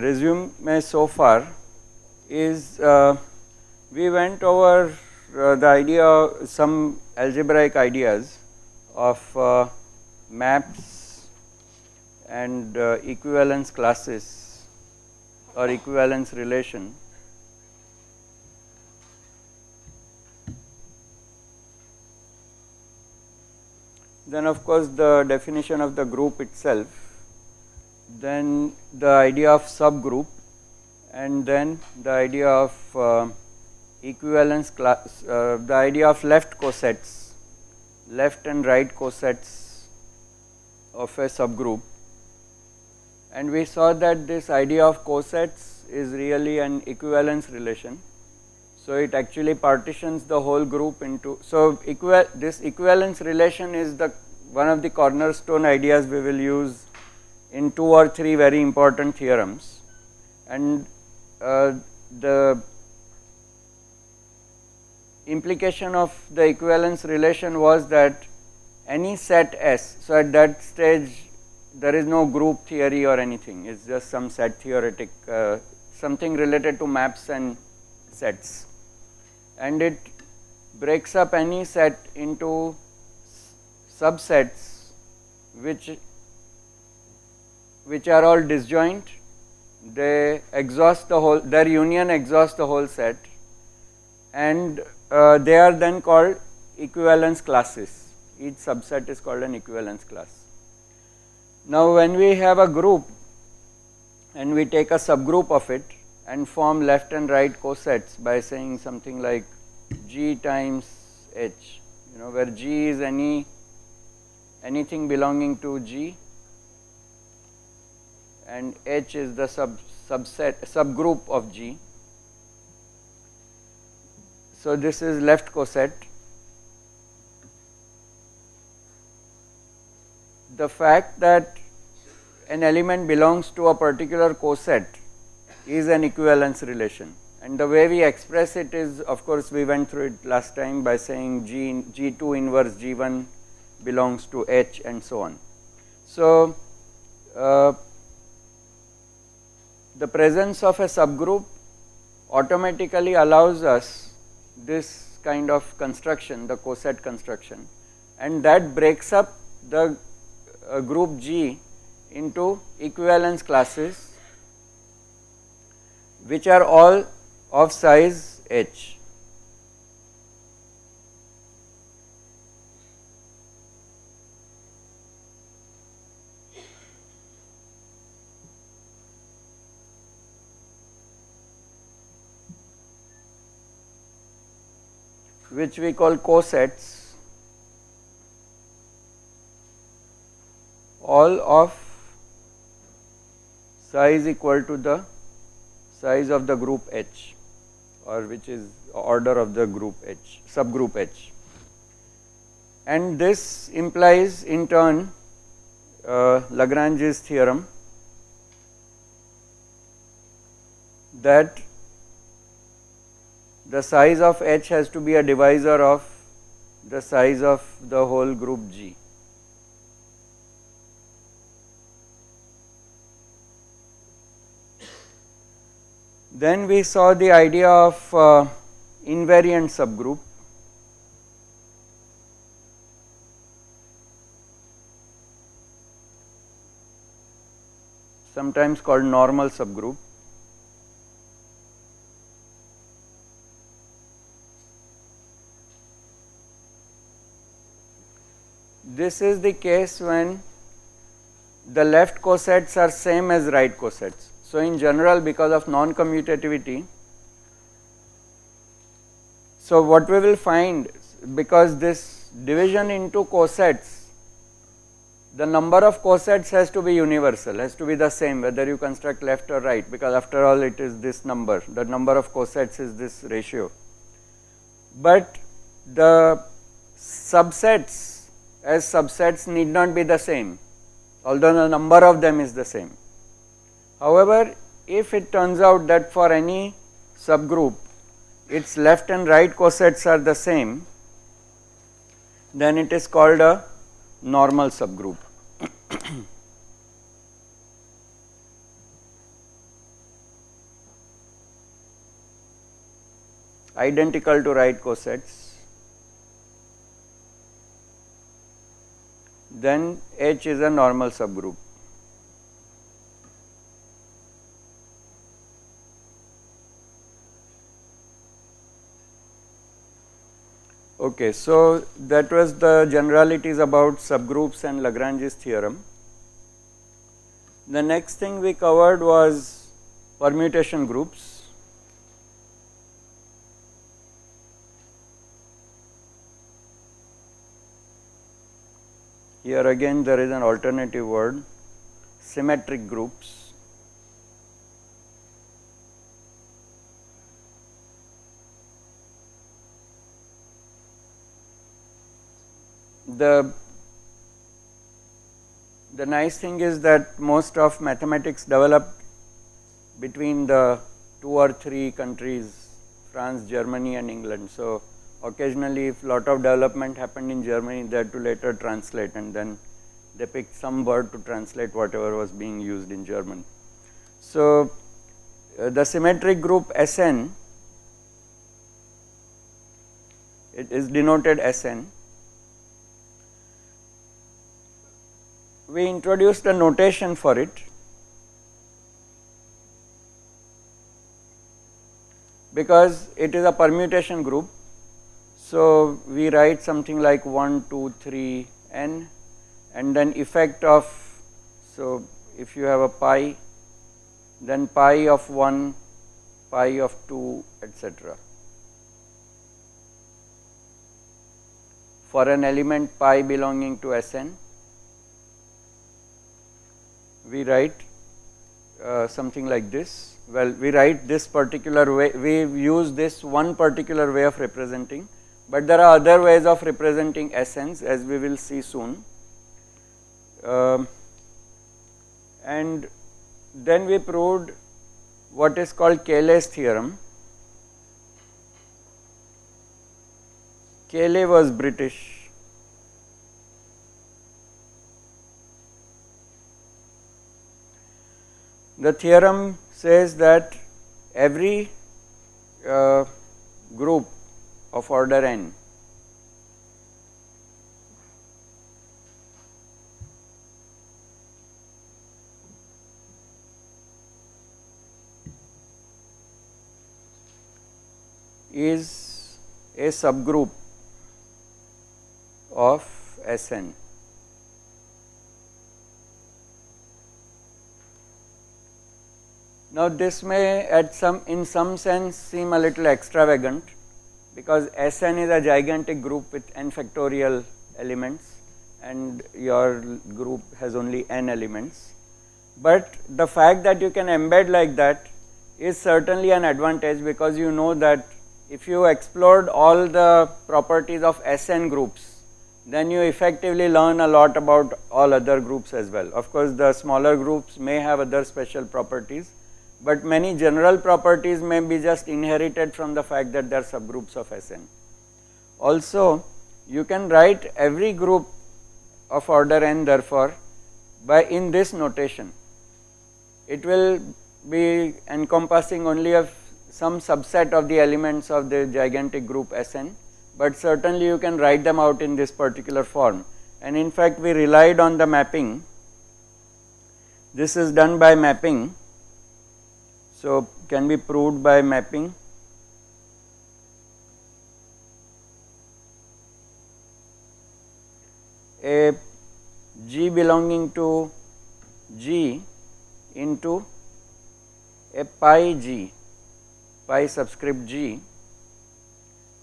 resume so far is we went over the idea, some algebraic ideas of maps and equivalence classes or equivalence relation. Then of course the definition of the group itself, then the idea of subgroup, and then the idea of equivalence class, the idea of left cosets, left and right cosets of a subgroup. And we saw that this idea of cosets is really an equivalence relation. So it actually partitions the whole group into, so this equivalence relation is the one of the cornerstone ideas we will use in 2 or 3 very important theorems. And the implication of the equivalence relation was that any set S, so at that stage there is no group theory or anything, it's just some set theoretic, something related to maps and sets, and it breaks up any set into subsets which are all disjoint. They exhaust the whole, their union exhausts the whole set, and they are then called equivalence classes. Each subset is called an equivalence class. Now when we have a group and we take a subgroup of it and form left and right cosets by saying something like G times H, you know, where G is anything belonging to G and H is the subgroup of G. So this is left coset. The fact that an element belongs to a particular coset is an equivalence relation, and the way we express it is, of course we went through it last time by saying G2 inverse G1 belongs to H and so on. So the presence of a subgroup automatically allows us this kind of construction, the coset construction, and that breaks up the group G into equivalence classes which are all of size H. Which we call cosets, all of size equal to the size of the group H, or which is order of the group H, subgroup H. And this implies in turn Lagrange's theorem that the size of H has to be a divisor of the size of the whole group G. Then we saw the idea of invariant subgroup. Sometimes called normal subgroup. This is the case when the left cosets are same as right cosets. So in general, because of non-commutativity, so what we will find, because this division into cosets, the number of cosets has to be universal, has to be the same whether you construct left or right, because after all it is this number, the number of cosets is this ratio. But the subsets as subsets need not be the same, although the number of them is the same. However, if it turns out that for any subgroup its left and right cosets are the same, then it is called a normal subgroup. identical to right cosets, then H is a normal subgroup. Okay, so that was the generalities about subgroups and Lagrange's theorem. The next thing we covered was permutation groups. Here again there is an alternative word, symmetric groups. The nice thing is that most of mathematics developed between the 2 or 3 countries, France, Germany and England. So occasionally if lot of development happened in Germany, they had to later translate, and then they picked some word to translate whatever was being used in German. So the symmetric group Sn, it is denoted Sn. We introduced a notation for it because it is a permutation group. So we write something like 1, 2, 3, n, and then effect of, so if you have a pi, then pi of 1, pi of 2, etc. For an element pi belonging to Sn, we write something like this. Well, we write this particular way, we use this one particular way of representing, but there are other ways of representing Sns, as we will see soon. And then we proved what is called Cayley's theorem. Cayley was British. The theorem says that every group of order n is a subgroup of Sn. Now this may in some sense seem a little extravagant, because Sn is a gigantic group with n factorial elements and your group has only n elements. But the fact that you can embed like that is certainly an advantage, because you know that if you explored all the properties of Sn groups, then you effectively learn a lot about all other groups as well. Of course, the smaller groups may have other special properties, but many general properties may be just inherited from the fact that they are subgroups of Sn. Also, you can write every group of order n therefore in this notation. It will be encompassing only some subset of the elements of the gigantic group Sn, but certainly you can write them out in this particular form. And in fact, we relied on the mapping. This is done by mapping. So can be proved by mapping. A G belonging to G into a pi G, pi subscript G,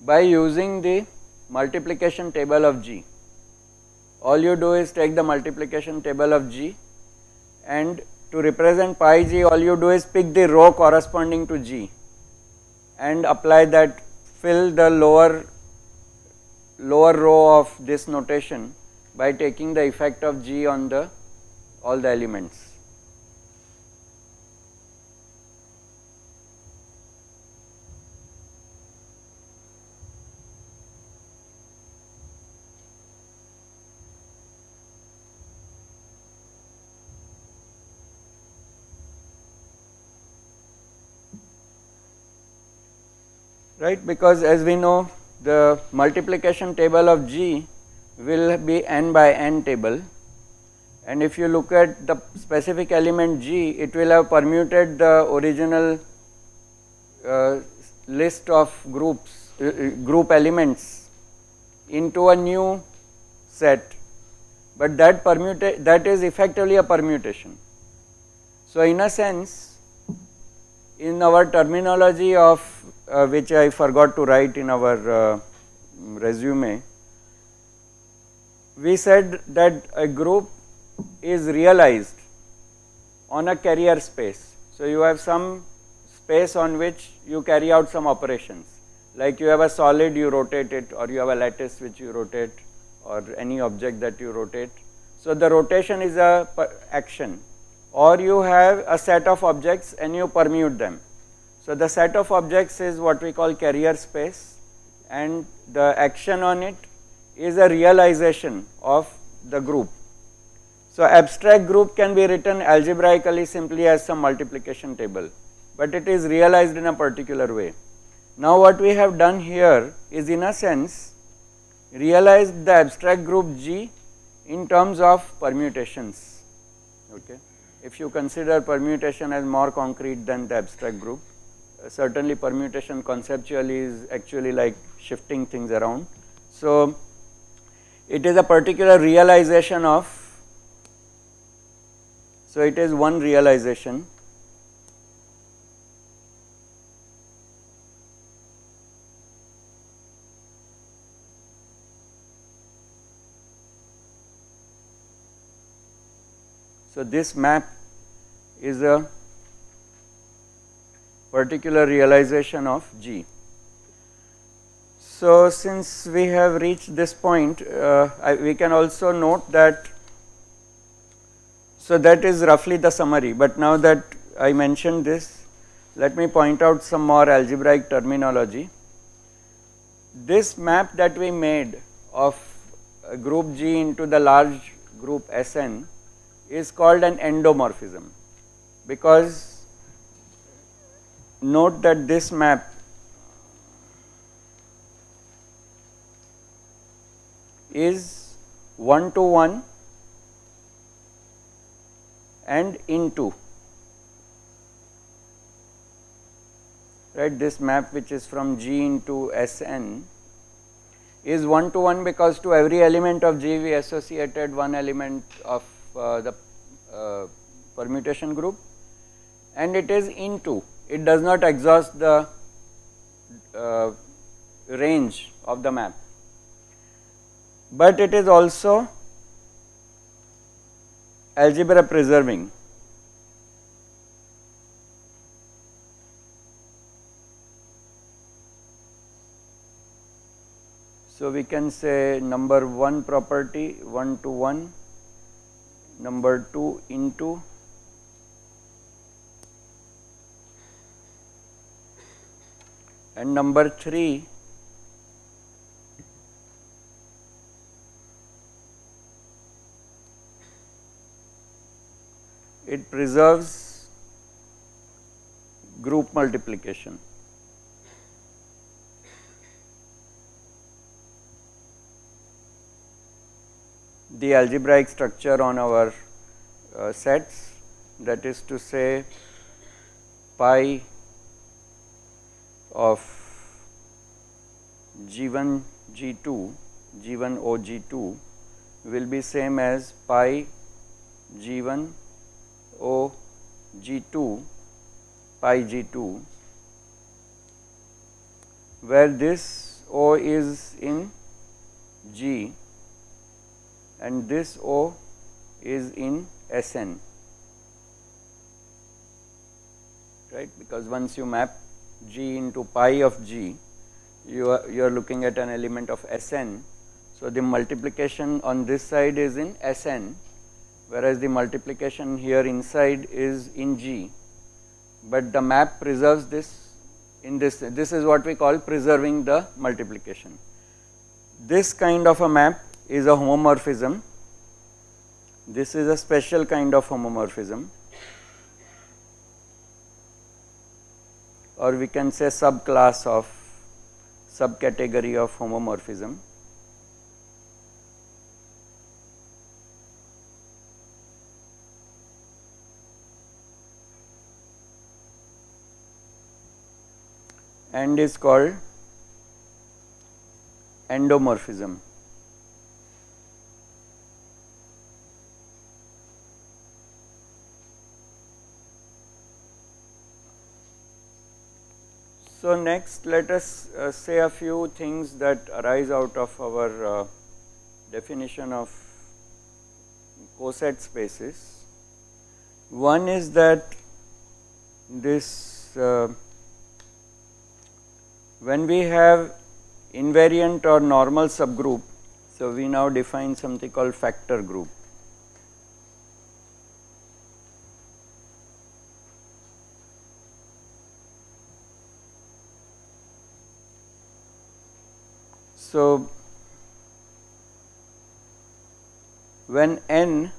by using the multiplication table of G. All you do is take the multiplication table of G, and to represent pi G, all you do is pick the row corresponding to G and apply that, fill the lower row of this notation by taking the effect of G on all the elements. right, because as we know the multiplication table of G will be n by n table, and if you look at the specific element G, it will have permuted the original list of group elements into a new set, but that is effectively a permutation. So in a sense, in our terminology of which I forgot to write in our resume, we said that a group is realized on a carrier space. So you have some space on which you carry out some operations, like you have a solid, you rotate it, or you have a lattice which you rotate, or any object that you rotate. So the rotation is a action, or you have a set of objects and you permute them. So the set of objects is what we call carrier space, and the action on it is a realization of the group. So abstract group can be written algebraically simply as some multiplication table, but it is realized in a particular way. Now what we have done here is, in a sense, realized the abstract group G in terms of permutations. Okay. If you consider permutation as more concrete than the abstract group, certainly permutation conceptually is actually like shifting things around. So it is a particular realization of, so it is one realization. So this map is a particular realization of G. So since we have reached this point, we can also note that, so that is roughly the summary, but now that I mentioned this, let me point out some more algebraic terminology. This map that we made of group G into the large group Sn is called an endomorphism, because note that this map is 1 to 1 and into, right. This map which is from G into Sn is 1 to 1 because to every element of G we associated one element of the permutation group, and it is into, it does not exhaust the range of the map, but it is also algebra preserving. So we can say number 1 property 1 to 1, number 2 into, and number 3 it preserves group multiplication. The algebraic structure on our sets, that is to say pi of G1 G2 G1 O G2 will be same as pi G1 O G2 pi G2, where this O is in G and this O is in Sn, right, because once you map G into pi of G, you are looking at an element of Sn. So the multiplication on this side is in Sn, whereas the multiplication here inside is in G, but the map preserves this in this. This is what we call preserving the multiplication. This kind of a map is a homomorphism. This is a special kind of homomorphism, or we can say subclass of subcategory of homomorphism. And is called endomorphism. So next let us say a few things that arise out of our definition of coset spaces. One is that this when we have invariant or normal subgroup, so we now define something called factor group. So when n,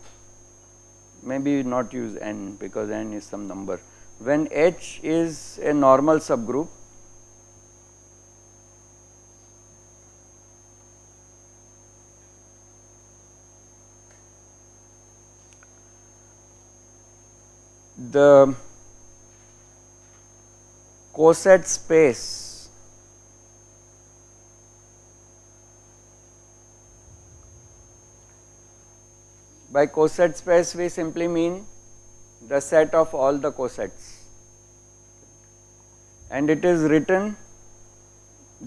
maybe not use n because n is some number, when H is a normal subgroup, the coset space by coset space we simply mean the set of all the cosets, and it is written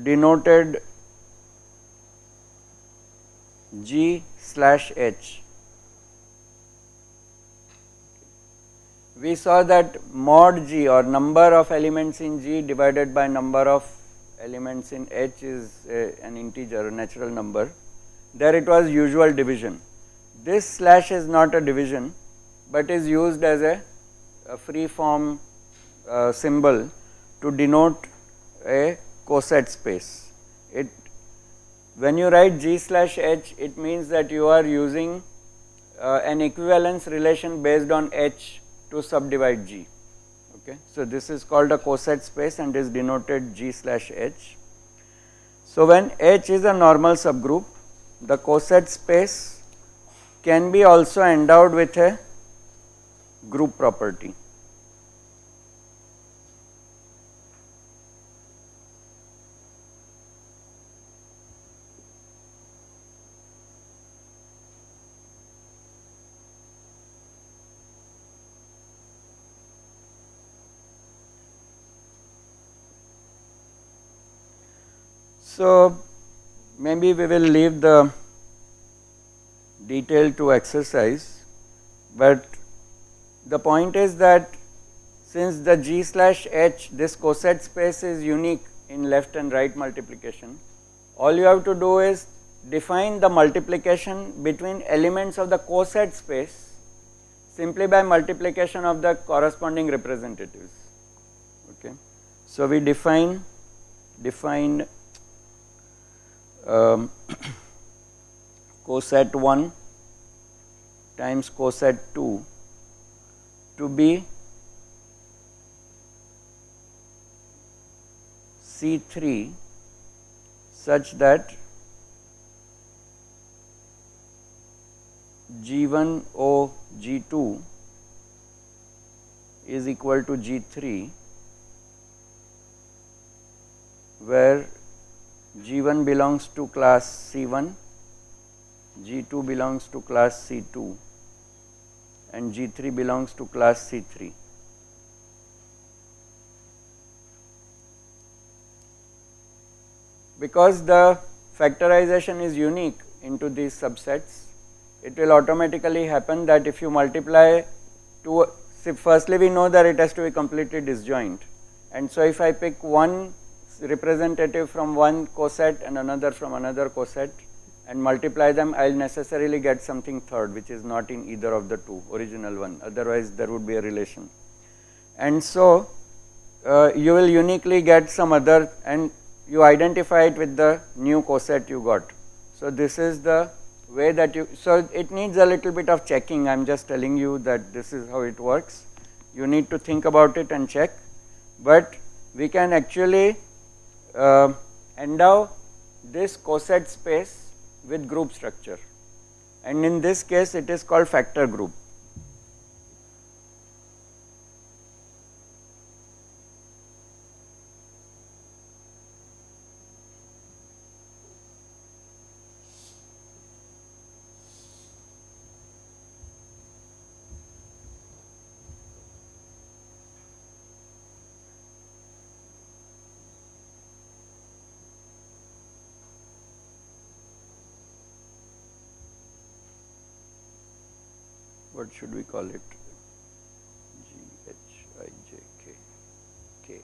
denoted G/H. We saw that mod G or number of elements in G divided by number of elements in H is an integer, a natural number. There it was usual division. This slash is not a division, but is used as a free form symbol to denote a coset space. When you write G/H, it means that you are using an equivalence relation based on H to subdivide G. Okay. So this is called a coset space and is denoted G/H. So when H is a normal subgroup, the coset space can be also endowed with a group property. So maybe we will leave the detail to exercise, but the point is that since the G/H, this coset space is unique in left and right multiplication, all you have to do is define the multiplication between elements of the coset space simply by multiplication of the corresponding representatives. Okay. So we define coset 1 times coset 2 to be C3 such that G1 O G2 is equal to G3, where G1 belongs to class C1, G2 belongs to class C2 and G3 belongs to class C3. Because the factorization is unique into these subsets, it will automatically happen that if you multiply two, firstly we know that it has to be completely disjoint, and so if I pick one representative from one coset and another from another coset and multiply them, I will necessarily get something third which is not in either of the two original one, otherwise there would be a relation. And so you will uniquely get some other, and you identify it with the new coset you got. So this is the way that you, so it needs a little bit of checking. I am just telling you that this is how it works. You need to think about it and check, but we can actually endow this coset space with group structure, and in this case it is called factor group. What should we call it? G, H, I, J, K, K.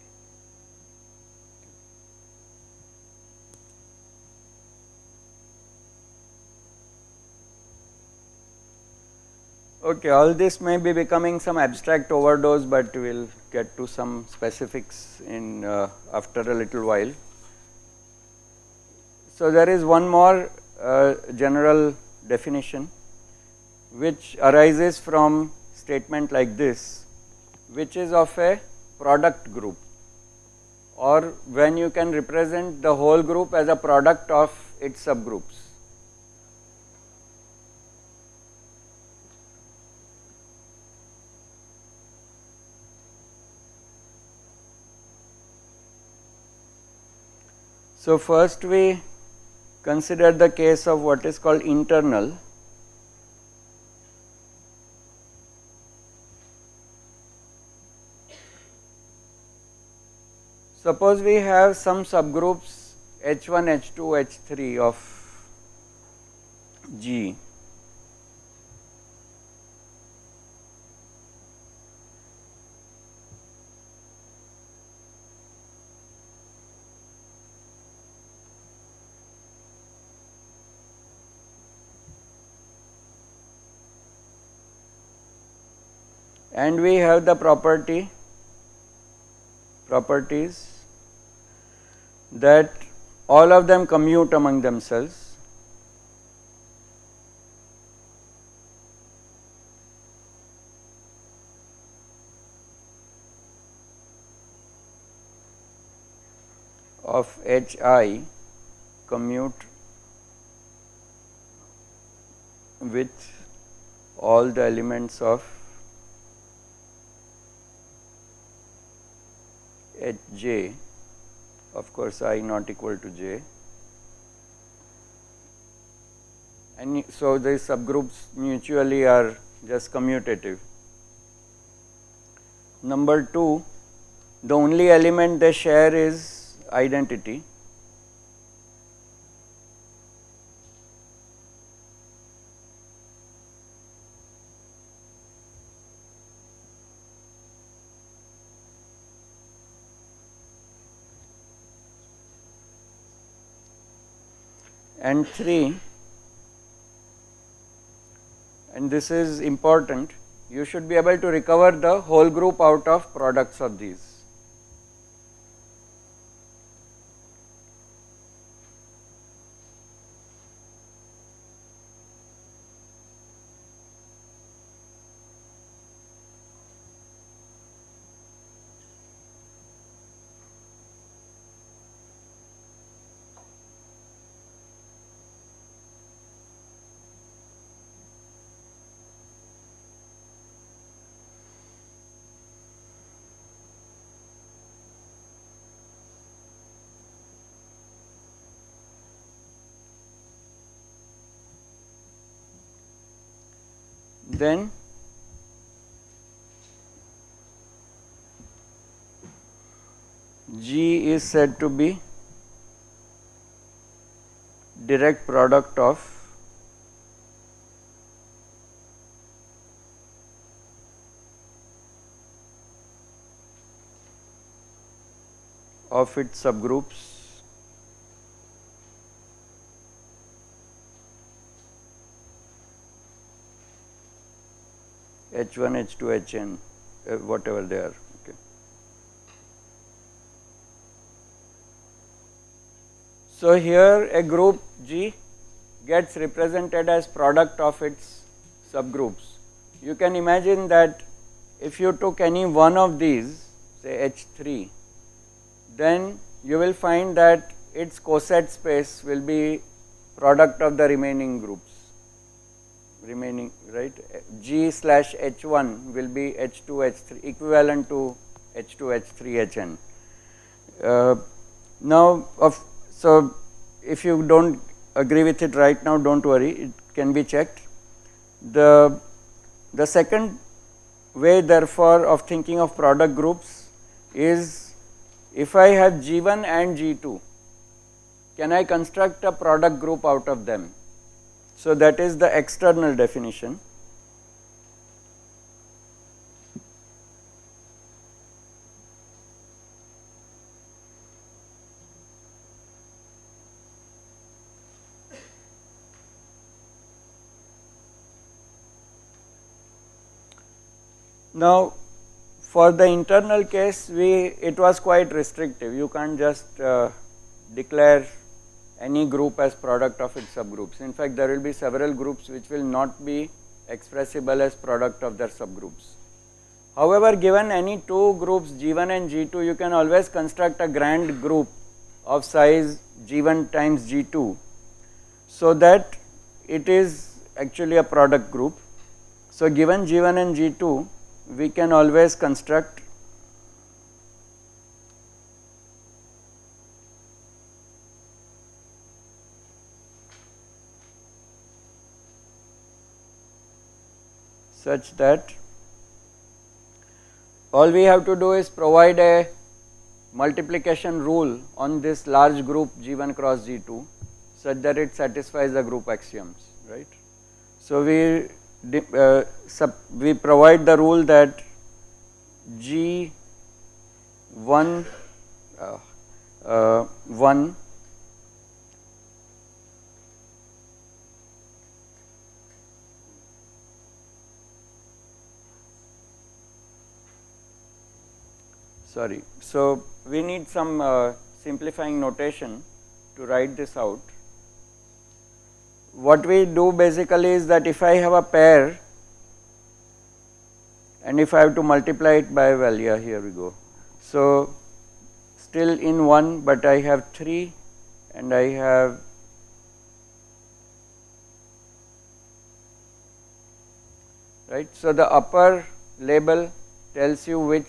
Okay, all this may be becoming some abstract overdose, but we will get to some specifics in after a little while. So there is one more general definition which arises from statement like this, which is of a product group, or when you can represent the whole group as a product of its subgroups. So first we consider the case of what is called internal. Suppose we have some subgroups H1, H2, H3 of G. And we have the properties that all of them commute among themselves, of Hi commute with all the elements of Hj, of course I not equal to j, and so these subgroups mutually are just commutative. Number 2, the only element they share is identity. And 3, and this is important, you should be able to recover the whole group out of products of these. Then G is said to be direct product of its subgroups H1, H2, Hn, whatever they are. Okay. So here a group G gets represented as product of its subgroups. You can imagine that if you took any one of these, say H3, then you will find that its coset space will be product of the remaining groups, right. G slash H1 will be H2 H3 equivalent to H2 H3 Hn. Now so if you don't agree with it right now, don't worry, it can be checked. The second way therefore of thinking of product groups is, if I have G1 and G2, can I construct a product group out of them? So that is the external definition. Now for the internal case, it was quite restrictive. You can't just declare any group as product of its subgroups. In fact, there will be several groups which will not be expressible as product of their subgroups. However, given any two groups G1 and G2, you can always construct a grand group of size G1 times G2, so that it is actually a product group. So given G1 and G2, we can always construct such that all we have to do is provide a multiplication rule on this large group G1 cross G2 such that it satisfies the group axioms, right. So we provide the rule that G1 1 sorry. So we need some simplifying notation to write this out. What we do basically is that if I have a pair and if I have to multiply it by, well, yeah, here we go. So still in 1, but I have 3 and I have right. So the upper label tells you which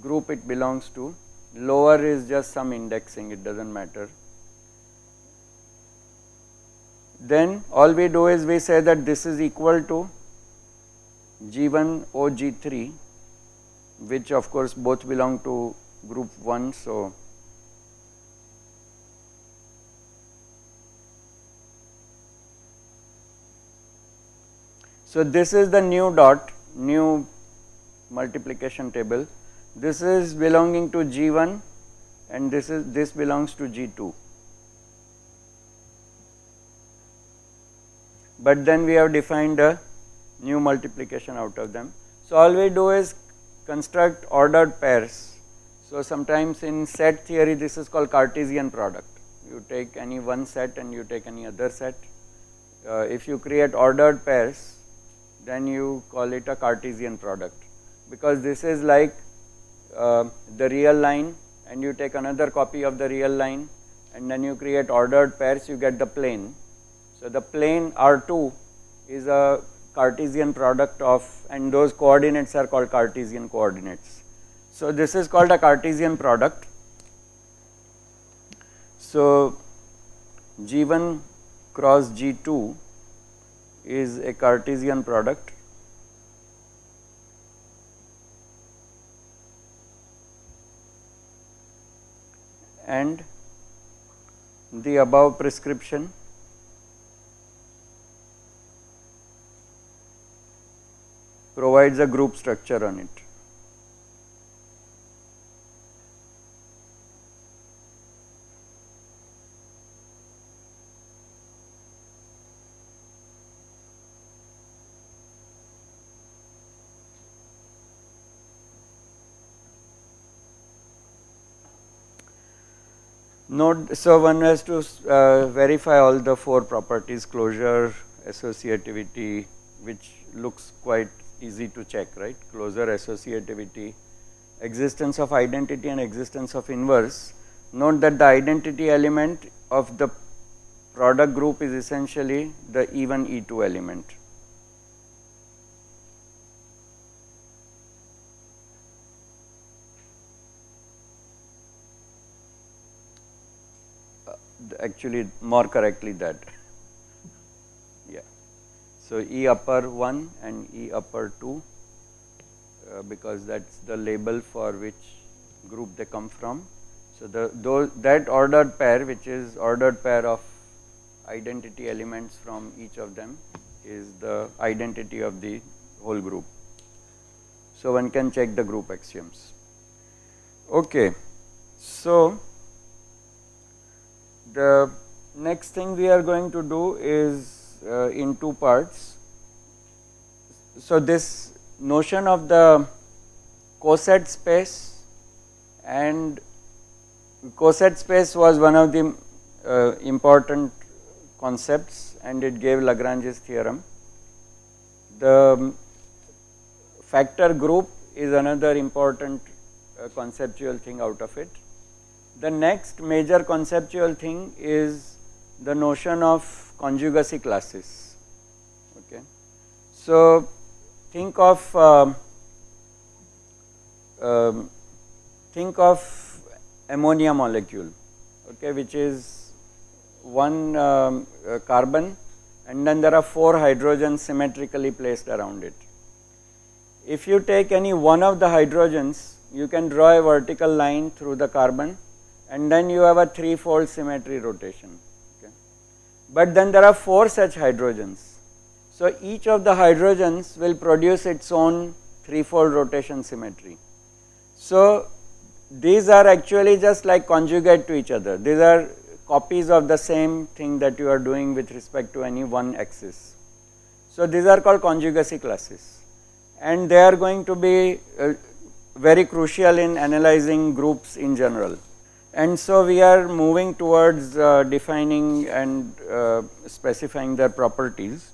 group it belongs to, lower is just some indexing, it does not matter. Then all we do is we say that this is equal to G1 O G3, which of course both belong to group 1. So this is the new multiplication table. This is belonging to G1 and this belongs to G2. But then we have defined a new multiplication out of them. So all we do is construct ordered pairs. So sometimes in set theory this is called Cartesian product. You take any one set and you take any other set. If you create ordered pairs, then you call it a Cartesian product, because this is like the real line and you take another copy of the real line and then you create ordered pairs, you get the plane. So the plane R2 is a Cartesian product of, and those coordinates are called Cartesian coordinates. So this is called a Cartesian product. So G1 cross G2 is a Cartesian product. And the above prescription provides a group structure on it. So one has to verify all the 4 properties: closure, associativity, which looks quite easy to check, right? Closure, associativity, existence of identity and existence of inverse. note that the identity element of the product group is essentially the even E2 element. Actually more correctly that, yeah. So E upper 1 and E upper 2 because that is the label for which group they come from. So that ordered pair, which is ordered pair of identity elements from each of them, is the identity of the whole group. So one can check the group axioms. Okay, so the next thing we are going to do is in two parts. So this notion of the coset space, and coset space was one of the important concepts, and it gave Lagrange's theorem. The factor group is another important conceptual thing out of it. The next major conceptual thing is the notion of conjugacy classes. Okay. So think of ammonia molecule, okay, which is one carbon, and then there are 4 hydrogens symmetrically placed around it. If you take any one of the hydrogens, you can draw a vertical line through the carbon, and then you have a 3-fold symmetry rotation. Okay. But then there are 4 such hydrogens. So each of the hydrogens will produce its own 3-fold rotation symmetry. So these are actually just like conjugate to each other. These are copies of the same thing that you are doing with respect to any one axis. So these are called conjugacy classes, and they are going to be very crucial in analyzing groups in general. And so we are moving towards defining and specifying their properties.